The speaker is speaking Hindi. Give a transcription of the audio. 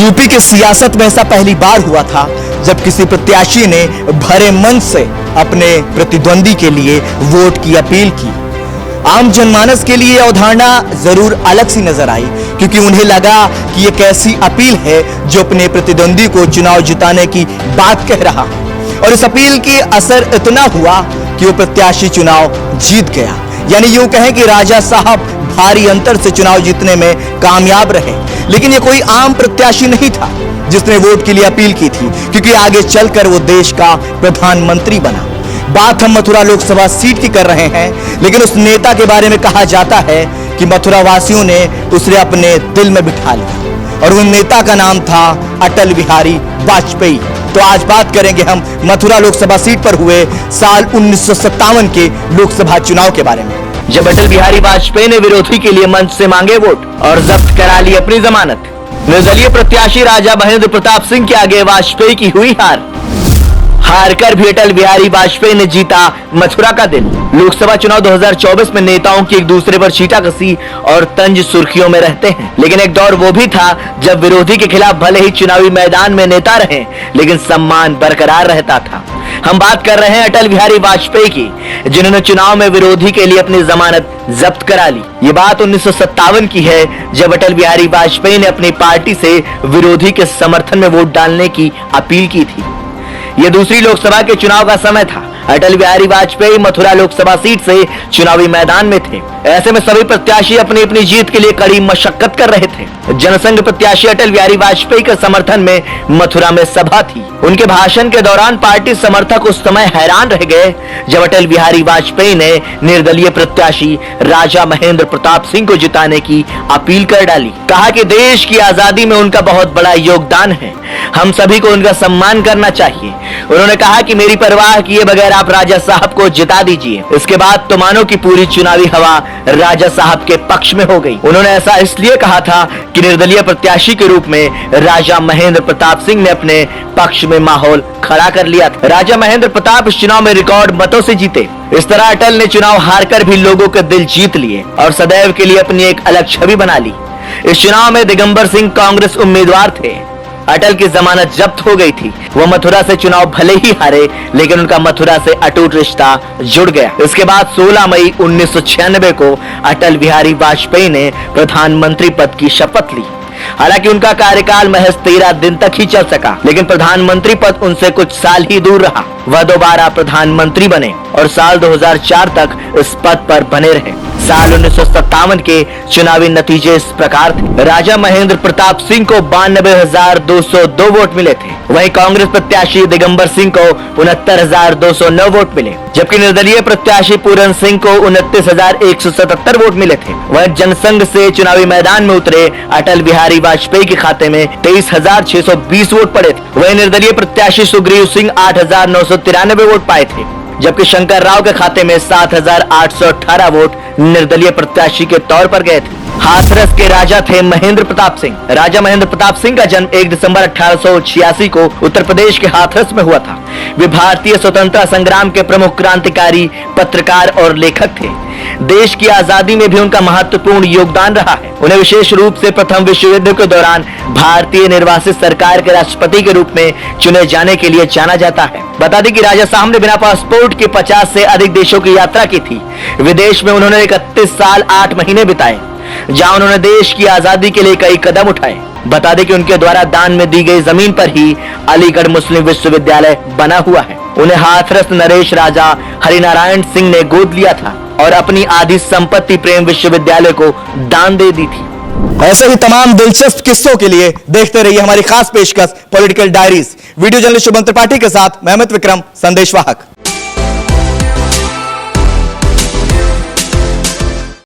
यूपी की सियासत में ऐसा पहली बार हुआ था जब किसी प्रत्याशी ने भरे मन से अपने प्रतिद्वंदी के लिए वोट की अपील की। आम जनमानस के लिए यह अवधारणा जरूर अलग सी नजर आई, क्योंकि उन्हें लगा कि यह कैसी अपील है जो अपने प्रतिद्वंदी को चुनाव जिताने की बात कह रहा है। और इस अपील की असर इतना हुआ कि वो प्रत्याशी चुनाव जीत गया। यानी यूं कहें कि राजा साहब भारी अंतर से चुनाव जीतने में कामयाब रहे। लेकिन ये कोई आम प्रत्याशी नहीं था जिसने वोट के लिए अपील की थी, क्योंकि आगे चलकर वो देश का प्रधानमंत्री बना। बात हम मथुरा लोकसभा सीट की कर रहे हैं, लेकिन उस नेता के बारे में कहा जाता है कि मथुरा वासियों ने उसे अपने दिल में बिठा लिया और उन नेता का नाम था अटल बिहारी वाजपेयी। तो आज बात करेंगे हम मथुरा लोकसभा सीट पर हुए साल 1957 के लोकसभा चुनाव के बारे में, जब अटल बिहारी वाजपेयी ने विरोधी के लिए मंच से मांगे वोट और जब्त करा ली अपनी जमानत। निर्दलीय प्रत्याशी राजा महेंद्र प्रताप सिंह के आगे वाजपेयी की हुई हार कर भी अटल बिहारी वाजपेयी ने जीता मथुरा का दिल। लोकसभा चुनाव 2024 में नेताओं की एक दूसरे पर छींटाकशी और तंज सुर्खियों में रहते हैं, लेकिन एक दौर वो भी था जब विरोधी के खिलाफ भले ही चुनावी मैदान में नेता रहे, लेकिन सम्मान बरकरार रहता था। हम बात कर रहे हैं अटल बिहारी वाजपेयी की, जिन्होंने चुनाव में विरोधी के लिए अपनी जमानत जब्त करा ली। ये बात 1957 की है, जब अटल बिहारी वाजपेयी ने अपनी पार्टी से विरोधी के समर्थन में वोट डालने की अपील की थी। यह दूसरी लोकसभा के चुनाव का समय था। अटल बिहारी वाजपेयी मथुरा लोकसभा सीट से चुनावी मैदान में थे। ऐसे में सभी प्रत्याशी अपनी अपनी जीत के लिए कड़ी मशक्कत कर रहे थे। जनसंघ प्रत्याशी अटल बिहारी वाजपेयी के समर्थन में मथुरा में सभा थी। उनके भाषण के दौरान पार्टी समर्थक उस समय हैरान रह गए जब अटल बिहारी वाजपेयी ने निर्दलीय प्रत्याशी राजा महेंद्र प्रताप सिंह को जिताने की अपील कर डाली। कहा कि देश की आजादी में उनका बहुत बड़ा योगदान है, हम सभी को उनका सम्मान करना चाहिए। उन्होंने कहा कि मेरी परवाह किए बगैर आप राजा साहब को जिता दीजिए। इसके बाद तो मानो कि पूरी चुनावी हवा राजा साहब के पक्ष में हो गई। उन्होंने ऐसा इसलिए कहा था कि निर्दलीय प्रत्याशी के रूप में राजा महेंद्र प्रताप सिंह ने अपने पक्ष में माहौल खड़ा कर लिया था। राजा महेंद्र प्रताप इस चुनाव में रिकॉर्ड मतों से जीते। इस तरह अटल ने चुनाव हारकर भी लोगों के दिल जीत लिए और सदैव के लिए अपनी एक अलग छवि बना ली। इस चुनाव में दिगंबर सिंह कांग्रेस उम्मीदवार थे। अटल की जमानत जब्त हो गई थी। वो मथुरा से चुनाव भले ही हारे, लेकिन उनका मथुरा से अटूट रिश्ता जुड़ गया। इसके बाद 16 मई 1996 को अटल बिहारी वाजपेयी ने प्रधानमंत्री पद की शपथ ली। हालांकि उनका कार्यकाल महज 13 दिन तक ही चल सका, लेकिन प्रधानमंत्री पद उनसे कुछ साल ही दूर रहा। वह दोबारा प्रधानमंत्री बने और साल 2004 तक इस पद पर बने रहे। साल 1957 के चुनावी नतीजे इस प्रकार थे। राजा महेंद्र प्रताप सिंह को 92,202 वोट मिले थे। वहीं कांग्रेस प्रत्याशी दिगंबर सिंह को 69,209 वोट मिले, जबकि निर्दलीय प्रत्याशी पूरन सिंह को 29,177 वोट मिले थे। वहीं जनसंघ से चुनावी मैदान में उतरे अटल बिहारी वाजपेयी के खाते में 23,620 वोट पड़े थे। वहीं निर्दलीय प्रत्याशी सुग्रीव सिंह 8,993 वोट पाए थे, जबकि शंकर राव के खाते में 7,818 वोट निर्दलीय प्रत्याशी के तौर पर गए थे। हाथरस के राजा थे महेंद्र प्रताप सिंह। राजा महेंद्र प्रताप सिंह का जन्म 1 दिसंबर 1886 को उत्तर प्रदेश के हाथरस में हुआ था। वे भारतीय स्वतंत्रता संग्राम के प्रमुख क्रांतिकारी, पत्रकार और लेखक थे। देश की आजादी में भी उनका महत्वपूर्ण योगदान रहा है। उन्हें विशेष रूप से प्रथम विश्व युद्ध के दौरान भारतीय निर्वासित सरकार के राष्ट्रपति के रूप में चुने जाने के लिए जाना जाता है। बता दें कि राजा साहब ने बिना पासपोर्ट के 50 से अधिक देशों की यात्रा की थी। विदेश में उन्होंने 31 साल 8 महीने बिताए, जहां उन्होंने देश की आजादी के लिए कई कदम उठाए। बता दें कि उनके द्वारा दान में दी गई जमीन पर ही अलीगढ़ मुस्लिम विश्वविद्यालय बना हुआ है। उन्हें हाथरस नरेश राजा हरिनारायण सिंह ने गोद लिया था और अपनी आधी संपत्ति प्रेम विश्वविद्यालय को दान दे दी थी। ऐसे ही तमाम दिलचस्प किस्सों के लिए देखते रहिए हमारी खास पेशकश political diaries. Video journalist Shubham Tripathi के साथ मैं अमित विक्रम, संदेशवाहक।